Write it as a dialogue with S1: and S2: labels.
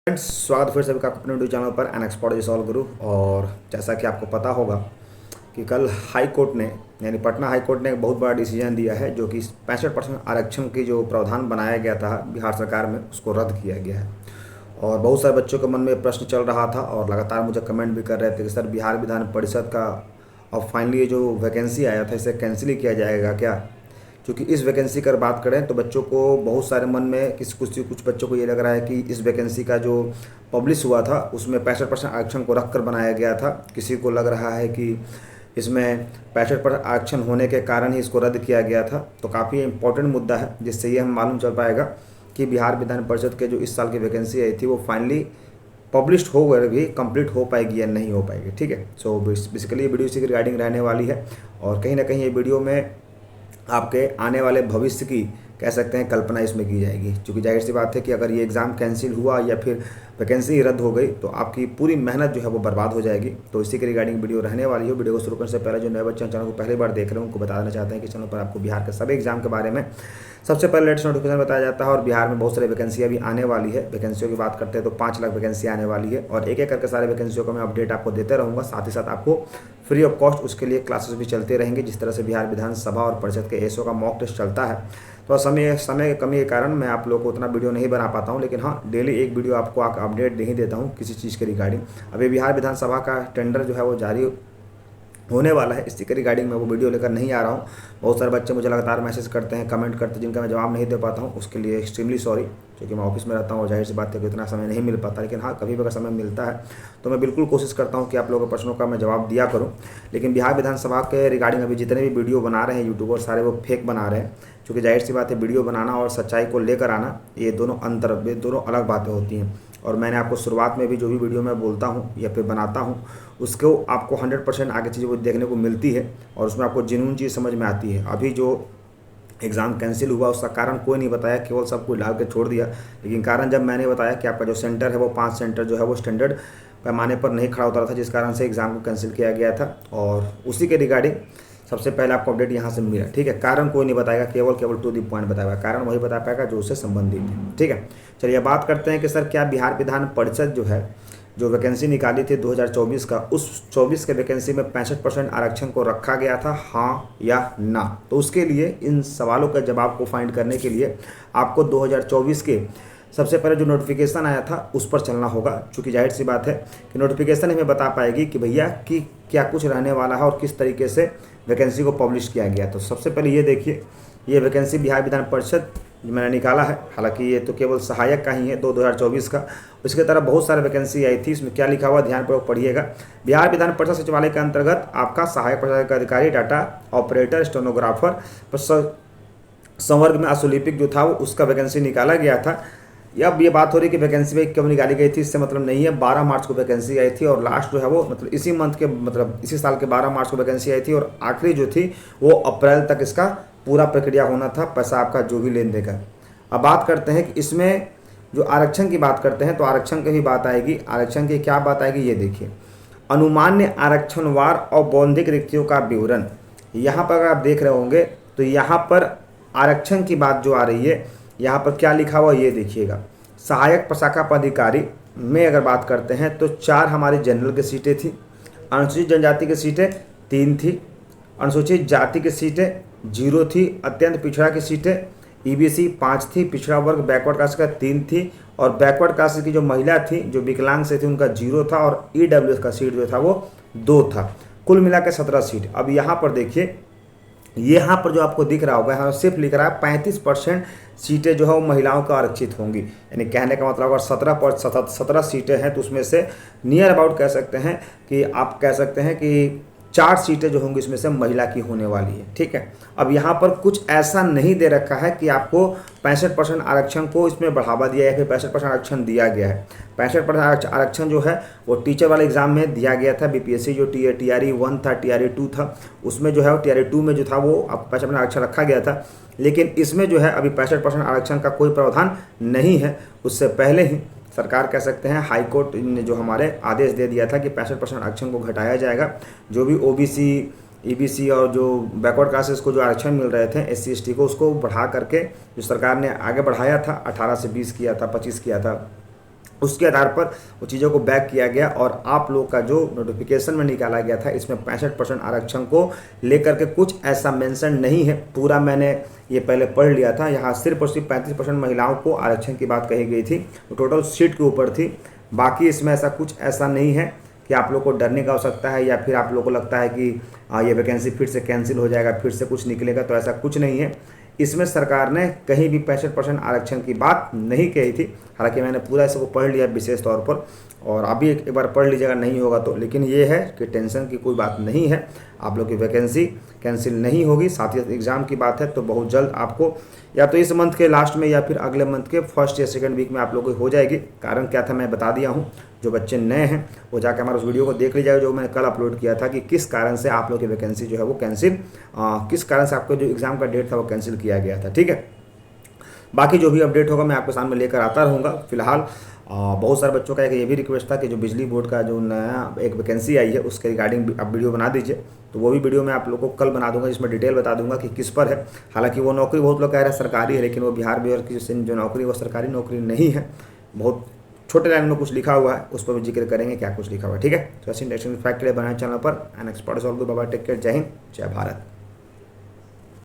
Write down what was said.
S1: Friends, स्वागत फिर सभी का अपने यूट्यूब चैनल पर एनएक्सपर्ट सॉल्व गुरु। और जैसा कि आपको पता होगा कि कल हाई कोर्ट ने यानी पटना हाई कोर्ट ने एक बहुत बड़ा डिसीजन दिया है, जो कि 65% आरक्षण की जो प्रावधान बनाया गया था बिहार सरकार में, उसको रद्द किया गया है। और बहुत सारे बच्चों के मन में प्रश्न चल रहा था और लगातार मुझे कमेंट भी कर रहे थे कि सर, बिहार विधान परिषद का अब फाइनली ये जो वैकेंसी आया था इसे कैंसिल ही किया जाएगा क्या? क्योंकि इस वैकेंसी की अगर बात करें तो बच्चों को बहुत सारे मन में कुछ बच्चों को ये लग रहा है कि इस वैकेंसी का जो पब्लिश हुआ था उसमें 65% आरक्षण को रख कर बनाया गया था। किसी को लग रहा है कि इसमें 65% आरक्षण होने के कारण ही इसको रद्द किया गया था। तो काफ़ी इंपॉर्टेंट मुद्दा है, जिससे ये हम मालूम चल पाएगा कि बिहार विधान परिषद के जो इस साल की वैकेंसी आई थी वो फाइनली पब्लिश्ड होकर भी कंप्लीट हो पाएगी या नहीं हो पाएगी। ठीक है, सो बेसिकली ये वीडियो इसी की रिगार्डिंग रहने वाली है। और कहीं ना कहीं ये वीडियो में आपके आने वाले भविष्य की कह सकते हैं कल्पना इसमें की जाएगी, क्योंकि जाहिर सी बात है कि अगर ये एग्ज़ाम कैंसिल हुआ या फिर वैकेंसी रद्द हो गई तो आपकी पूरी मेहनत जो है वो बर्बाद हो जाएगी। तो इसी के रिगार्डिंग वीडियो रहने वाली है। वीडियो को शुरू करने से पहले जो नए बच्चे चैनल को पहली बार देख रहे हैं उनको बता देना चाहते हैं कि चैनल पर आपको बिहार के सभी एग्जाम के बारे में सबसे पहले लेटेस्ट नोटिफिकेशन बताया जाता है। और बिहार में बहुत सारी वैकेंसियाँ भी आने वाली है। वैकेंसियों की बात करते हैं तो 5 लाख वैकेंसी आने वाली है और एक एक करके सारे वैकेंसियों का मैं अपडेट आपको देते रहूँगा। साथ ही साथ आपको फ्री ऑफ कॉस्ट उसके लिए क्लासेस भी चलते रहेंगे। जिस तरह से बिहार विधानसभा और परिषद के एसओ का मॉक टेस्ट चलता है, तो समय की कमी के कारण मैं आप लोगों को उतना वीडियो नहीं बना पाता हूं, लेकिन हाँ, डेली एक वीडियो आपको अपडेट दे ही देता हूं किसी चीज़ के रिगार्डिंग। अभी बिहार विधानसभा का टेंडर जो है वो जारी होने वाला है, इसी के रिगार्डिंग मैं वो वीडियो लेकर नहीं आ रहा हूँ। बहुत सारे बच्चे मुझे लगातार मैसेज करते हैं, कमेंट करते हैं, जिनका मैं जवाब नहीं दे पाता हूँ, उसके लिए एक्सट्रीमली सॉरी, क्योंकि मैं ऑफिस में रहता हूँ और जाहिर सी बात है कि इतना समय नहीं मिल पाता। लेकिन हाँ, कभी भी अगर समय मिलता है तो मैं बिल्कुल कोशिश करता हूँ कि आप लोगों के प्रश्नों का मैं जवाब दिया करूँ। लेकिन बिहार विधानसभा के रिगार्डिंग अभी जितने भी वीडियो बना रहे हैं यूट्यूबर, सारे वो फेक बना रहे हैं। क्योंकि जाहिर सी बात है, वीडियो बनाना और सच्चाई को लेकर आना ये दोनों अलग बातें होती हैं। और मैंने आपको शुरुआत में भी जो भी वीडियो मैं बोलता हूँ या फिर बनाता हूँ उसको आपको 100% आगे चीज़ें वो देखने को मिलती है और उसमें आपको जेन्युइन चीज़ समझ में आती है। अभी जो एग्ज़ाम कैंसिल हुआ उसका कारण कोई नहीं बताया, केवल सब कुछ डाल के छोड़ दिया। लेकिन कारण जब मैंने बताया कि आपका जो सेंटर है वो 5 सेंटर जो है वो स्टैंडर्ड पैमाने पर नहीं खड़ा होता रहा था, जिस कारण से एग्ज़ाम को कैंसिल किया गया था। और उसी के रिगार्डिंग सबसे पहले आपको अपडेट यहाँ से मिला। ठीक है, कारण कोई नहीं बताएगा, केवल टू दी पॉइंट बताएगा। कारण वही बता पाएगा जो उससे संबंधित है। ठीक है, चलिए बात करते हैं कि सर, क्या बिहार विधान परिषद जो है जो वैकेंसी निकाली थी 2024 का, उस 24 के वैकेंसी में 65% आरक्षण को रखा गया था, हाँ या ना? तो उसके लिए इन सवालों का जवाब को फाइंड करने के लिए आपको 2024 के सबसे पहले जो नोटिफिकेशन आया था उस पर चलना होगा। क्योंकि जाहिर सी बात है कि नोटिफिकेशन हमें बता पाएगी कि भैया कि क्या कुछ रहने वाला है और किस तरीके से वैकेंसी को पब्लिश किया गया। तो सबसे पहले ये देखिए, ये वैकेंसी बिहार विधान परिषद मैंने निकाला है। हालांकि ये तो केवल सहायक का ही है 2024 का। उसके तरफ बहुत सारे वैकेंसी आई थी। इसमें क्या लिखा हुआ ध्यानपूर्वक पढ़िएगा। बिहार विधान परिषद सचिवालय के अंतर्गत आपका सहायक प्रशासनिक अधिकारी, डाटा ऑपरेटर, स्टेनोग्राफर, संवर्ग में अशुलिपिक जो था वो उसका वैकेंसी निकाला गया था। अब ये बात हो रही कि वैकेंसी में क्यों निकाली गई थी, इससे मतलब नहीं है। 12 मार्च को वैकेंसी आई थी और लास्ट जो है वो इसी मंथ के इसी साल के 12 मार्च को वैकेंसी आई थी और आखिरी जो थी वो अप्रैल तक इसका पूरा प्रक्रिया होना था, पैसा आपका जो भी लेन देगा। अब बात करते हैं कि इसमें जो आरक्षण की बात करते हैं तो आरक्षण की भी बात आएगी। आरक्षण की क्या बात आएगी, ये देखिए, अनुमान्य आरक्षणवार और बौद्धिक रिक्तियों का विवरण। यहाँ पर अगर आप देख रहे होंगे तो यहाँ पर आरक्षण की बात जो आ रही है, यहाँ पर क्या लिखा हुआ ये देखिएगा। सहायक प्रशाखा पदाधिकारी में अगर बात करते हैं तो 4 हमारी जनरल की सीटें थी, अनुसूचित जनजाति की सीटें 3 थी, अनुसूचित जाति की सीटें 0 थी, अत्यंत पिछड़ा की सीटें ईबीसी 5 थी, पिछड़ा वर्ग बैकवर्ड कास्ट का 3 थी और बैकवर्ड कास्ट की जो महिला थी जो विकलांग से थी उनका 0 था और ईडब्ल्यूएस का सीट जो था वो 2 था। कुल मिला के 17 सीट। अब यहाँ पर देखिए, यहाँ पर जो आपको दिख रहा होगा, यहाँ सिर्फ लिख रहा है 35% सीटें जो है वो महिलाओं को आरक्षित होंगी। यानी कहने का मतलब अगर 17 सीटें हैं तो उसमें से नियर अबाउट कह सकते हैं कि आप कह सकते हैं कि 4 सीटें जो होंगी इसमें से महिला की होने वाली है। ठीक है, अब यहाँ पर कुछ ऐसा नहीं दे रखा है कि आपको 65% आरक्षण को इसमें बढ़ावा दिया है, फिर 65% आरक्षण दिया गया है। 65% आरक्षण जो है वो टीचर वाले एग्जाम में दिया गया था। बीपीएससी जो टीआरई 1 था, टीआरई 2 था, उसमें जो है टीआरई 2 में जो था वो 65% आरक्षण रखा गया था। लेकिन इसमें जो है अभी 65% आरक्षण का कोई प्रावधान नहीं है। उससे पहले ही सरकार कह सकते हैं हाई कोर्ट ने जो हमारे आदेश दे दिया था कि 65% आरक्षण को घटाया जाएगा। जो भी ओबीसी, ईबीसी और जो बैकवर्ड क्लासेस को जो आरक्षण मिल रहे थे एससी एसटी को, उसको बढ़ा करके जो सरकार ने आगे बढ़ाया था 18 से 20 किया था, 25 किया था, उसके आधार पर वो चीज़ों को बैक किया गया और आप लोग का जो नोटिफिकेशन में निकाला गया था इसमें 65% आरक्षण को लेकर के कुछ ऐसा मेंशन नहीं है। पूरा मैंने ये पहले पढ़ लिया था, यहाँ सिर्फ और सिर्फ 35% महिलाओं को आरक्षण की बात कही गई थी, तो टोटल सीट के ऊपर थी। बाकी इसमें ऐसा कुछ ऐसा नहीं है कि आप लोग को डरने का आवश्यकता है या फिर आप लोग को लगता है कि ये वैकेंसी फिर से कैंसिल हो जाएगा, फिर से कुछ निकलेगा, तो ऐसा कुछ नहीं है। इसमें सरकार ने कहीं भी 65% आरक्षण की बात नहीं कही थी। हालांकि मैंने पूरा इसको पढ़ लिया विशेष तौर पर, और अभी एक बार पढ़ लीजिएगा नहीं होगा तो। लेकिन ये है कि टेंशन की कोई बात नहीं है, आप लोग की वैकेंसी कैंसिल नहीं होगी। साथ ही एग्ज़ाम की बात है तो बहुत जल्द आपको या तो इस मंथ के लास्ट में या फिर अगले मंथ के फर्स्ट या सेकंड वीक में आप लोगों की हो जाएगी। कारण क्या था मैं बता दिया हूँ, जो बच्चे नए हैं वो जाकर हमारे उस वीडियो को देख लीजिएगा जो मैंने कल अपलोड किया था कि किस कारण से आप लोग की वैकेंसी जो है वो कैंसिल, किस कारण से आपका जो एग्ज़ाम का डेट था वो कैंसिल किया गया था। ठीक है, बाकी जो भी अपडेट होगा मैं आपके सामने लेकर आता रहूँगा। फिलहाल बहुत सारे बच्चों का एक ये भी रिक्वेस्ट था कि जो बिजली बोर्ड का जो नया एक वैकेंसी आई है उसके रिगार्डिंग आप वीडियो बना दीजिए, तो वो भी वीडियो मैं आप लोगों को कल बना दूंगा जिसमें डिटेल बता दूंगा कि किस पर है। हालांकि वो नौकरी बहुत लोग कह रहे हैं सरकारी है, लेकिन वो बिहार बोर्ड की जो नौकरी वो सरकारी नौकरी नहीं है, बहुत छोटे लाइन में कुछ लिखा हुआ है, उस पर भी जिक्र करेंगे क्या कुछ लिखा हुआ है। ठीक है, तो ऐसे इंटरेस्टिंग फैक्ट के लिए बनाए चैनल पर एंड एक्सपर्ट ऑल बाबा, टेक केयर, जय हिंद, जय भारत।